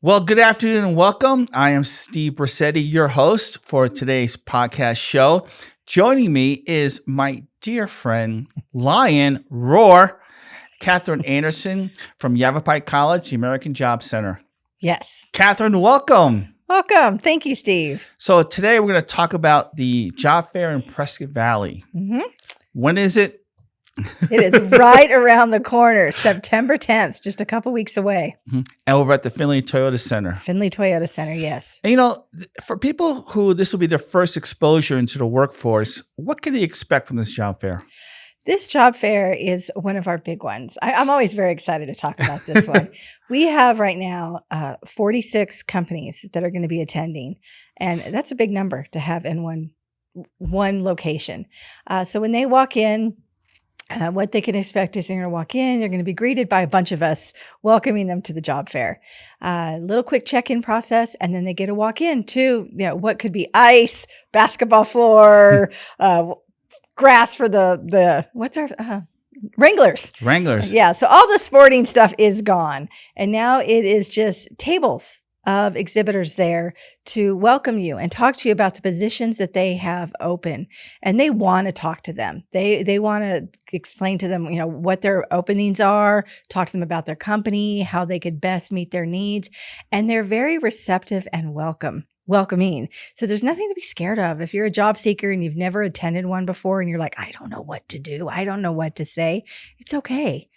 Well, good afternoon and welcome. I am Steve Bracety, your host for today's podcast show. Joining me is my dear friend, Lion Roar, Katherine Anderson from Yavapai College, the American Job Center. Yes. Katherine, welcome. Welcome. Thank you, Steve. So today we're going to talk about the job fair in Prescott Valley. Mm-hmm. When is it? It is right around the corner, September 10th, just a couple weeks away. Mm-hmm. And over at the Findlay Toyota Center. Findlay Toyota Center, yes. And, you know, for people who this will be their first exposure into the workforce, what can they expect from this job fair? This job fair is one of our big ones. I'm always very excited to talk about this one. We have right now 46 companies that are going to be attending, and that's a big number to have in one location. So when they walk in, what they can expect is they're going to walk in, they're going to be greeted by a bunch of us welcoming them to the job fair. Little quick check-in process, and then they get to walk in to, what could be ice, basketball floor, grass for the what's our Wranglers. Yeah, so all the sporting stuff is gone. And now it is just tables of exhibitors there to welcome you and talk to you about the positions that they have open. And they want to talk to them. They want to explain to them, what their openings are, talk to them about their company, how they could best meet their needs. And they're very receptive and welcoming. So there's nothing to be scared of. If you're a job seeker and you've never attended one before and you're like, I don't know what to do, I don't know what to say, it's okay.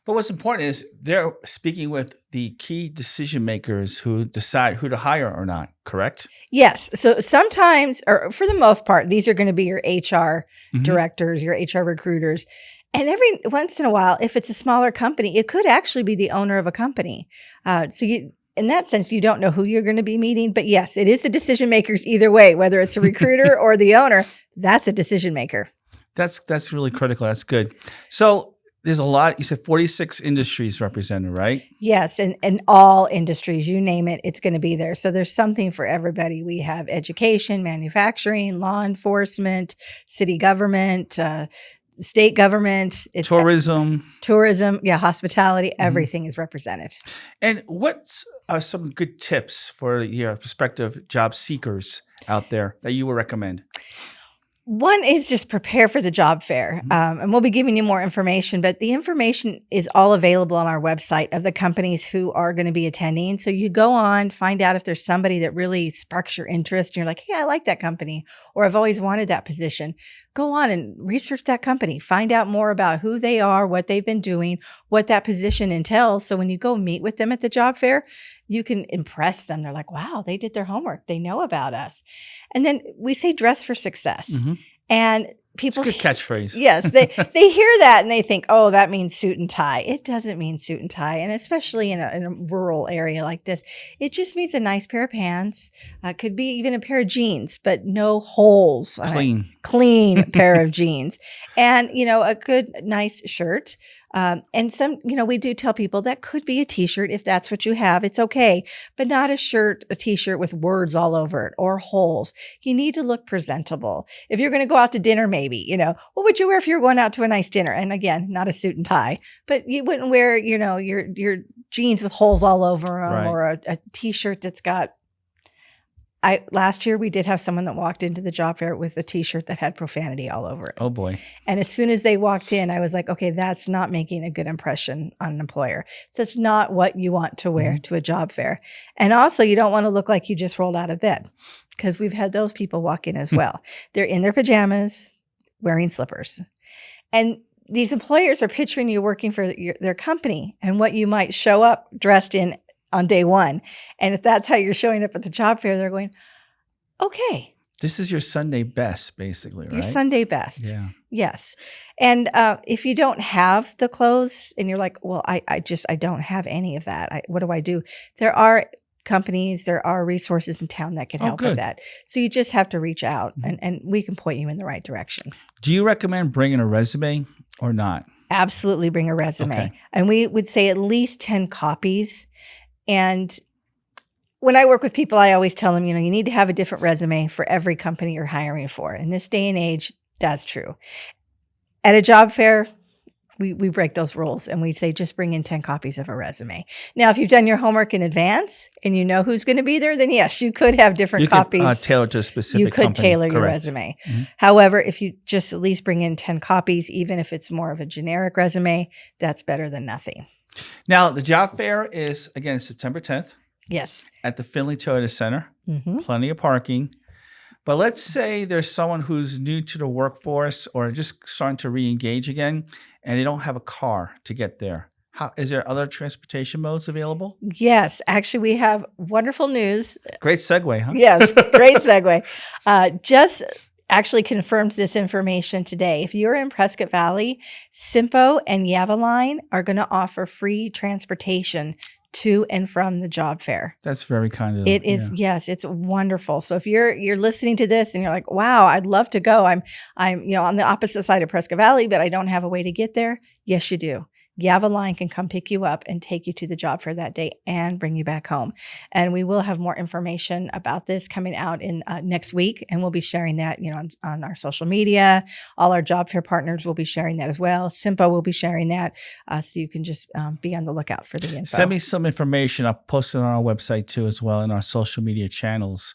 But what's important is they're speaking with the key decision makers who decide who to hire or not, correct? Yes. So sometimes, or for the most part, these are going to be your HR directors, your HR recruiters. And every once in a while, if it's a smaller company, it could actually be the owner of a company. In that sense, you don't know who you're going to be meeting. But yes, it is the decision makers either way, whether it's a recruiter or the owner, that's a decision maker. That's really critical. That's good. So there's a lot, you said 46 industries represented, right? Yes, and all industries, you name it, it's going to be there. So there's something for everybody. We have education, manufacturing, law enforcement, city government, state government. Tourism, hospitality, everything is represented. And what's some good tips for your prospective job seekers out there that you would recommend? One is just prepare for the job fair. And we'll be giving you more information, but the information is all available on our website of the companies who are going to be attending. So you go on, find out if there's somebody that really sparks your interest. And you're like, hey, I like that company, or I've always wanted that position. Go on and research that company. Find out more about who they are, what they've been doing, what that position entails. So when you go meet with them at the job fair, you can impress them. They're like, wow, they did their homework. They know about us. And then we say dress for success. And people, it's a good catchphrase. Yes, they hear that and they think, oh, that means suit and tie. It doesn't mean suit and tie. And especially in a rural area like this, it just means a nice pair of pants. Could be even a pair of jeans, but no holes. Clean pair of jeans. And, a good, nice shirt. And some, we do tell people that could be a t-shirt if that's what you have. It's okay, but not a t-shirt with words all over it or holes. You need to look presentable. If you're going to go out to dinner, maybe, what would you wear if you were going out to a nice dinner? And again, not a suit and tie, but you wouldn't wear, your jeans with holes all over them, or a t-shirt that's got. Last year we did have someone that walked into the job fair with a t-shirt that had profanity all over it. Oh boy. And as soon as they walked in, I was like, okay, that's not making a good impression on an employer. So it's not what you want to wear to a job fair. And also you don't want to look like you just rolled out of bed, because we've had those people walk in as well. They're in their pajamas, wearing slippers. And these employers are picturing you working for their company and what you might show up dressed in on day one. And if that's how you're showing up at the job fair, they're going, okay. This is your Sunday best, basically, right? Your Sunday best. Yeah. Yes. And if you don't have the clothes and you're like, well, I don't have any of that. What do I do? There are companies, there are resources in town that can help with that. So you just have to reach out and we can point you in the right direction. Do you recommend bringing a resume or not? Absolutely bring a resume. Okay. And we would say at least 10 copies. And when I work with people, I always tell them, you need to have a different resume for every company you're hiring for. In this day and age, that's true. At a job fair, we break those rules and we say just bring in 10 copies of a resume. Now, if you've done your homework in advance and you know who's going to be there, then yes, you could have different copies. Could tailor to a specific You could company. tailor your Correct. resume. Mm-hmm. However, if you just at least bring in 10 copies, even if it's more of a generic resume, that's better than nothing. Now, the job fair is, again, September 10th. Yes. At the Findlay Toyota Center. Mm-hmm. Plenty of parking. But let's say there's someone who's new to the workforce or just starting to re-engage again, and they don't have a car to get there. Is there other transportation modes available? Yes. Actually, we have wonderful news. Great segue, huh? Yes. Great segue. Just actually confirmed this information today. If you're in Prescott Valley, Simpo and Yavapai are going to offer free transportation to and from the job fair. That's very kind of them. It is, yes, it's wonderful. So if you're listening to this and you're like, wow, I'd love to go. I'm on the opposite side of Prescott Valley, but I don't have a way to get there. Yes, you do. Yavapai can come pick you up and take you to the job fair that day and bring you back home. And we will have more information about this coming out in next week. And we'll be sharing that, on our social media. All our job fair partners will be sharing that as well. Simpo will be sharing that. So you can just be on the lookout for the info. Send me some information. I'll post it on our website too, as well, in our social media channels.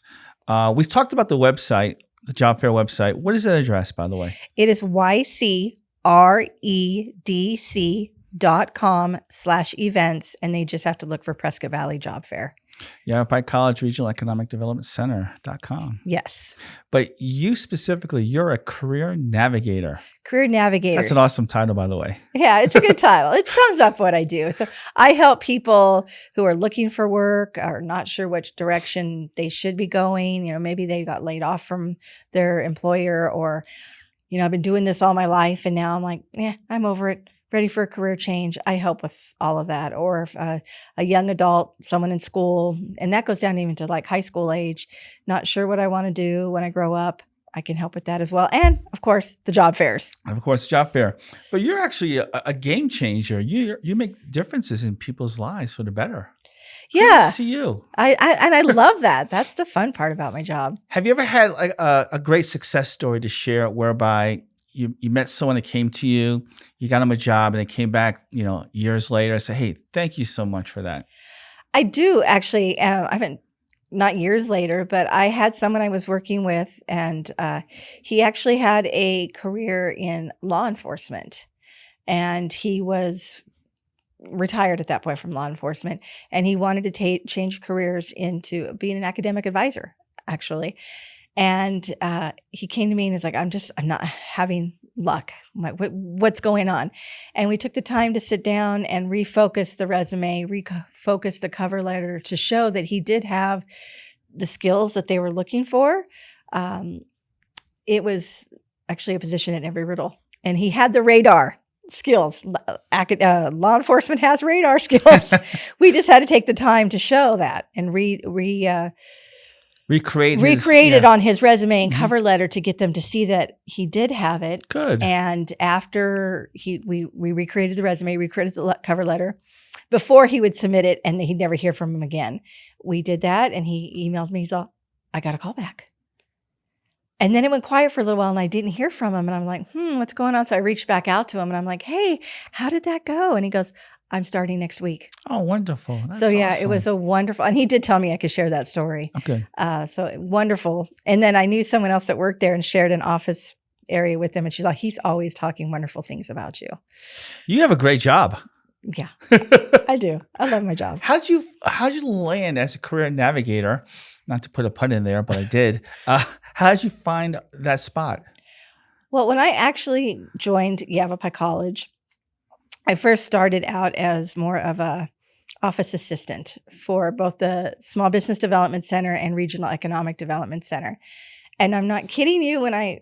We've talked about the website, the job fair website. What is that address, by the way? It is ycredc.com/events, and they just have to look for Prescott Valley Job Fair. Yavapai College Regional Economic Development Center.com. Yes. But you specifically, you're a career navigator. Career navigator. That's an awesome title, by the way. Yeah, it's a good title. It sums up what I do. So I help people who are looking for work or not sure which direction they should be going. Maybe they got laid off from their employer, or, I've been doing this all my life and now I'm like, I'm over it. Ready for a career change. I help with all of that. Or if a young adult, someone in school, and that goes down even to like high school age, not sure what I want to do when I grow up, I can help with that as well. And of course, the job fairs. Of course, job fair. But you're actually a game changer. You make differences in people's lives for the better. Yeah. Kudos to you. I love that. That's the fun part about my job. Have you ever had like a great success story to share whereby you met someone that came to you, you got them a job, and they came back, years later and said, hey, thank you so much for that? I do actually. I haven't, not years later, but I had someone I was working with, and he actually had a career in law enforcement, and he was retired at that point from law enforcement, and he wanted to change careers into being an academic advisor, actually. And he came to me and he's like, I'm not having luck. I'm like, what's going on? And we took the time to sit down and refocus the resume, refocus the cover letter to show that he did have the skills that they were looking for. It was actually a position at Embry-Riddle, and he had the radar skills. Law enforcement has radar skills. We just had to take the time to show that and recreate it on his resume and cover letter to get them to see that he did have it. Good. And after we recreated the resume, recreated the cover letter before he would submit it, and he'd never hear from him again. We did that, and he emailed me. He's all, I got a call back. And then it went quiet for a little while, and I didn't hear from him. And I'm like, what's going on? So I reached back out to him, and I'm like, hey, how did that go? And he goes, I'm starting next week. Oh, wonderful. That's so yeah, awesome. It was a wonderful, and he did tell me I could share that story. Okay. So wonderful. And then I knew someone else that worked there and shared an office area with him. And she's like, he's always talking wonderful things about you. You have a great job. Yeah, I do. I love my job. How'd you land as a career navigator? Not to put a pun in there, but I did. How did you find that spot? Well, when I actually joined Yavapai College, I first started out as more of a office assistant for both the Small Business Development Center and Regional Economic Development Center. And I'm not kidding you when I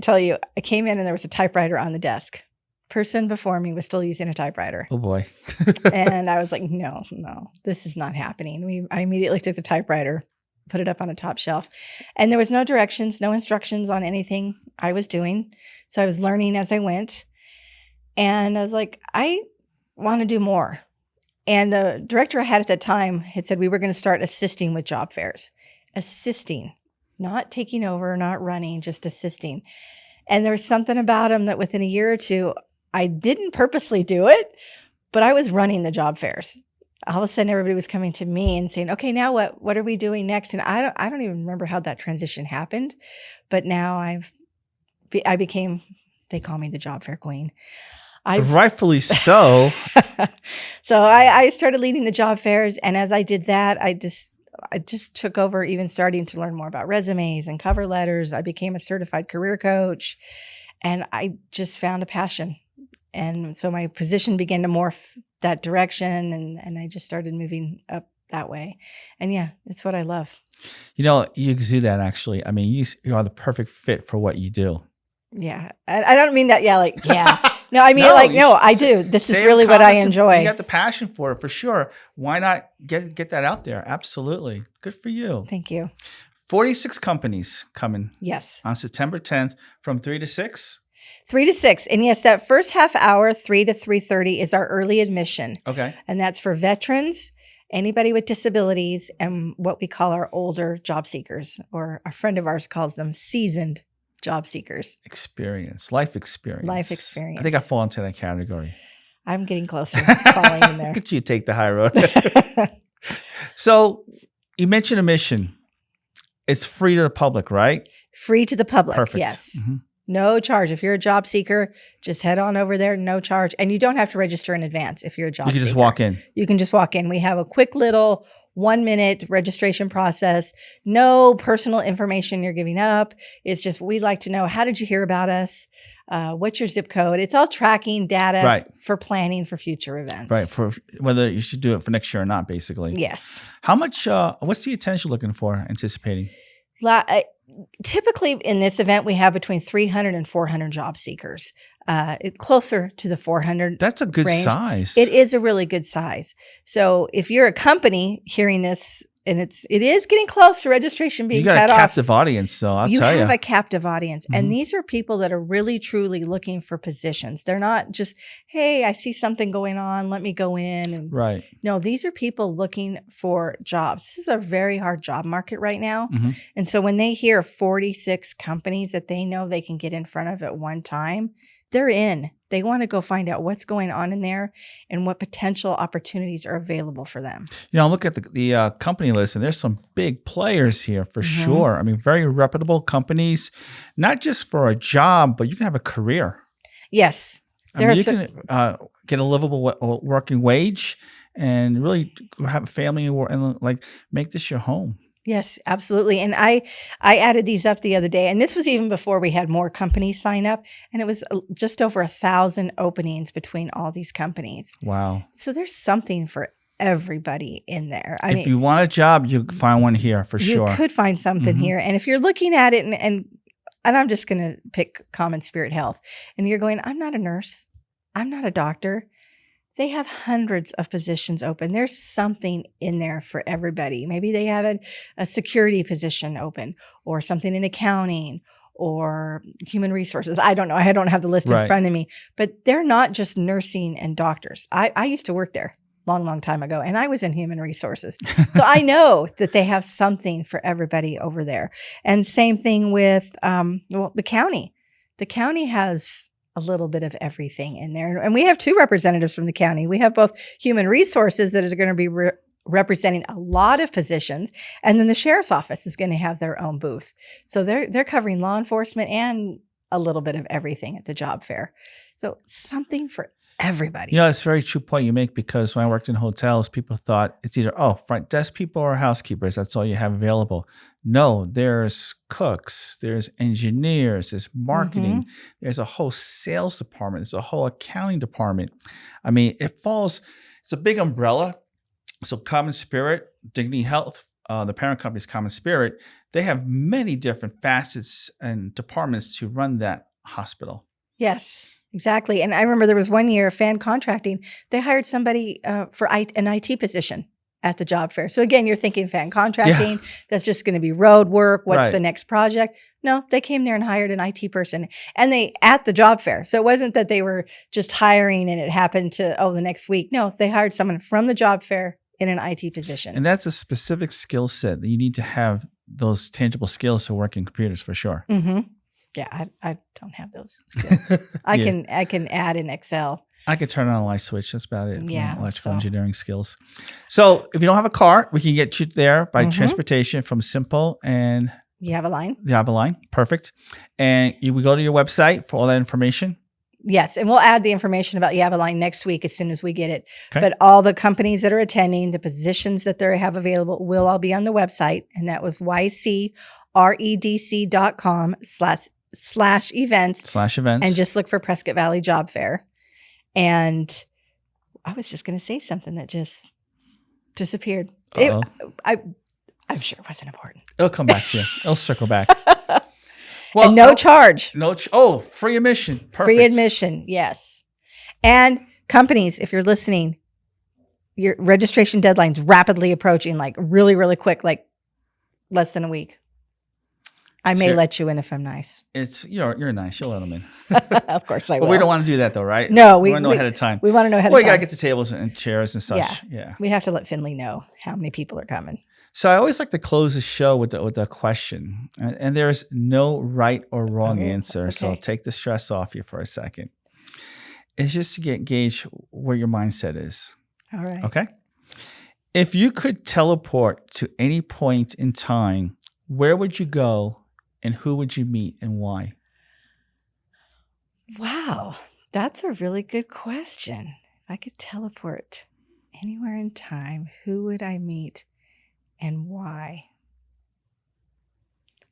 tell you, I came in and there was a typewriter on the desk. Person before me was still using a typewriter. Oh boy. And I was like, no, this is not happening. I immediately took the typewriter, put it up on a top shelf, and there was no directions, no instructions on anything I was doing. So I was learning as I went. And I was like, I want to do more. And the director I had at that time had said we were going to start assisting with job fairs. Assisting, not taking over, not running, just assisting. And there was something about him that within a year or two, I didn't purposely do it, but I was running the job fairs. All of a sudden, everybody was coming to me and saying, "Okay, now what? What are we doing next?" And I don't even remember how that transition happened, but now I became. They call me the job fair queen. Rightfully so. So I started leading the job fairs, and as I did that, I just took over, even starting to learn more about resumes and cover letters. I became a certified career coach, and I just found a passion. And so my position began to morph that direction, and I just started moving up that way. And yeah, it's what I love. You know, you exude that actually. I mean, you are the perfect fit for what you do. Yeah. I don't mean that. Yeah. Like, yeah. No, I mean, I do. This is really what I enjoy. You got the passion for it, for sure. Why not get that out there? Absolutely. Good for you. Thank you. 46 companies coming. Yes. On September 10th from 3 to 6. 3 to 6. And yes, that first half hour, 3 to 3:30, is our early admission. Okay. And that's for veterans, anybody with disabilities, and what we call our older job seekers, or a friend of ours calls them seasoned job seekers. Life experience. Life experience. I think I fall into that category. I'm getting closer to falling in there. Look at you take the high road. So you mentioned a mission. It's free to the public, right? Free to the public. Perfect. Yes. Mm-hmm. No charge. If you're a job seeker, just head on over there. No charge. And you don't have to register in advance if you're a job seeker. You can just walk in. You can just walk in. We have a quick little 1-minute registration process. No personal information you're giving up. It's just, we'd like to know, how did you hear about us? What's your zip code? It's all tracking data for planning for future events. Right. For whether you should do it for next year or not, basically. Yes. How much, what's the attendance you're looking for, anticipating? Typically in this event, we have between 300 and 400 job seekers. Closer to the 400. That's a good range. Size. It is a really good size. So if you're a company hearing this, and it is getting close to registration being cut off. You got a captive audience, so I'll tell you. You have a captive audience. Mm-hmm. And these are people that are really, truly looking for positions. They're not just, hey, I see something going on, let me go in. And right. No, these are people looking for jobs. This is a very hard job market right now. Mm-hmm. And so when they hear 46 companies that they know they can get in front of at one time, they're in. They want to go find out what's going on in there and what potential opportunities are available for them. You know, look at the company list, and there's some big players here for sure. I mean, very reputable companies, not just for a job, but you can have a career. Yes. You can get a livable working wage and really have a family and like make this your home. Yes, absolutely. And I added these up the other day, and this was even before we had more companies sign up, and it was just over 1,000 openings between all these companies. Wow. So there's something for everybody in there. If you want a job, you can find one here for sure. You could find something here. And if you're looking at it and I'm just going to pick Common Spirit Health, and you're going, I'm not a nurse, I'm not a doctor. They have hundreds of positions open. There's something in there for everybody. Maybe they have a security position open, or something in accounting, or human resources. I don't know. I don't have the list in front of me, but they're not just nursing and doctors. I used to work there long time ago, and I was in human resources. So I know that they have something for everybody over there. And same thing with the county. The county has a little bit of everything in there. And we have 2 representatives from the county. We have both human resources that is going to be representing a lot of positions. And then the sheriff's office is going to have their own booth. So they're covering law enforcement and a little bit of everything at the job fair. So something for everybody. You know, it's a very true point you make, because when I worked in hotels, people thought it's either, front desk people or housekeepers. That's all you have available. No, there's cooks, there's engineers, there's marketing, there's a whole sales department, there's a whole accounting department. I mean, it's a big umbrella. So Common Spirit, Dignity Health, the parent company is Common Spirit. They have many different facets and departments to run that hospital. Yes. Exactly. And I remember there was one year, Fan Contracting, they hired somebody for an IT position at the job fair. So again, you're thinking Fan Contracting, that's just going to be road work. What's the next project? No, they came there and hired an IT person, and they at the job fair. So it wasn't that they were just hiring and it happened to, the next week. No, they hired someone from the job fair in an IT position. And that's a specific skill set that you need to have, those tangible skills to work in computers for sure. Mm-hmm. Yeah, I don't have those skills. I can add in Excel. I could turn on a light switch. That's about it. Yeah, Electrical engineering skills. So if you don't have a car, we can get you there by transportation from Simple and Yavapai. Perfect. And we go to your website for all that information. Yes, and we'll add the information about Yavapai next week as soon as we get it. Okay. But all the companies that are attending, the positions that they have available will all be on the website. And that was ycredc.com/events. And just look for Prescott Valley Job Fair. And I was just going to say something that just disappeared. I'm sure it wasn't important. It'll come back to you. It'll circle back. Well, and no charge. Free admission. Perfect. Free admission, yes. And companies, if you're listening, your registration deadline's rapidly approaching, like really, really quick, like less than a week. I may let you in if I'm nice. You're nice. You'll let them in. Of course I will. But we don't want to do that though, right? No, we want to know ahead of time. We want to know ahead of time. Well, you got to get the tables and chairs and such. Yeah. We have to let Findlay know how many people are coming. So I always like to close the show with a question. And there's no right or wrong answer. Okay. So take the stress off you for a second. It's just to gauge where your mindset is. All right. Okay? If you could teleport to any point in time, where would you go and who would you meet and why? Wow. That's a really good question. If I could teleport anywhere in time, who would I meet and why?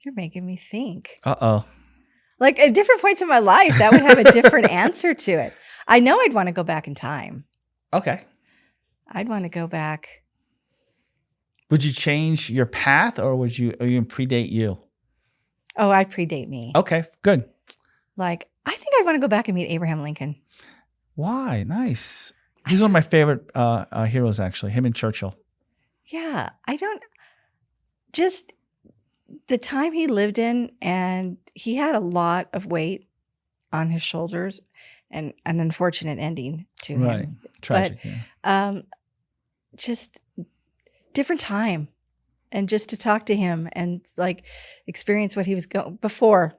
You're making me think. Uh-oh. Like at different points in my life, that would have a different answer to it. I know I'd want to go back in time. Okay. I'd want to go back. Would you change your path or would you predate you? Oh, I'd predate me. Okay, good. Like, I think I'd want to go back and meet Abraham Lincoln. Why? Nice. He's one of my favorite heroes, actually, him and Churchill. Yeah, just the time he lived in, and he had a lot of weight on his shoulders and an unfortunate ending to him. Right. Tragic. But, just different time. And just to talk to him and like experience what he was going before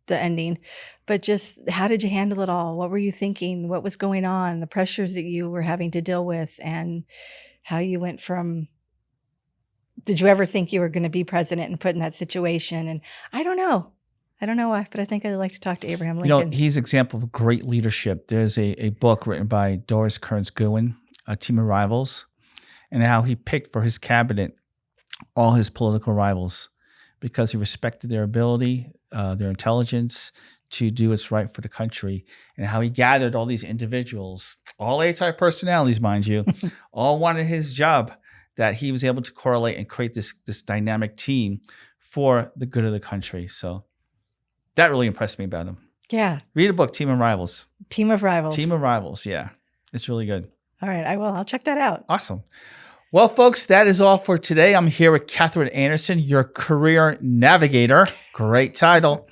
the ending, but just how did you handle it all? What were you thinking? What was going on? The pressures that you were having to deal with and how you went from, did you ever think you were going to be president and put in that situation? And I don't know why, but I think I'd like to talk to Abraham Lincoln. He's an example of great leadership. There's a book written by Doris Kearns Goodwin, A Team of Rivals, and how he picked for his cabinet all his political rivals because he respected their ability, their intelligence to do what's right for the country, and how he gathered all these individuals, all A-type personalities, mind you, all wanted his job, that he was able to correlate and create this dynamic team for the good of the country. So that really impressed me about him. Yeah. Read a book, Team of Rivals. Team of Rivals. Team of Rivals, yeah. It's really good. All right, I will. I'll check that out. Awesome. Well, folks, that is all for today. I'm here with Katherine Anderson, your career navigator. Great title.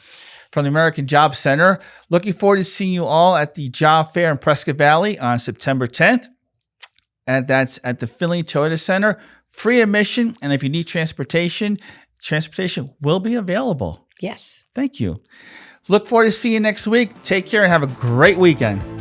From the American Job Center. Looking forward to seeing you all at the Job Fair in Prescott Valley on September 10th. And that's at the Findlay Toyota Center. Free admission. And if you need transportation will be available. Yes. Thank you. Look forward to seeing you next week. Take care and have a great weekend.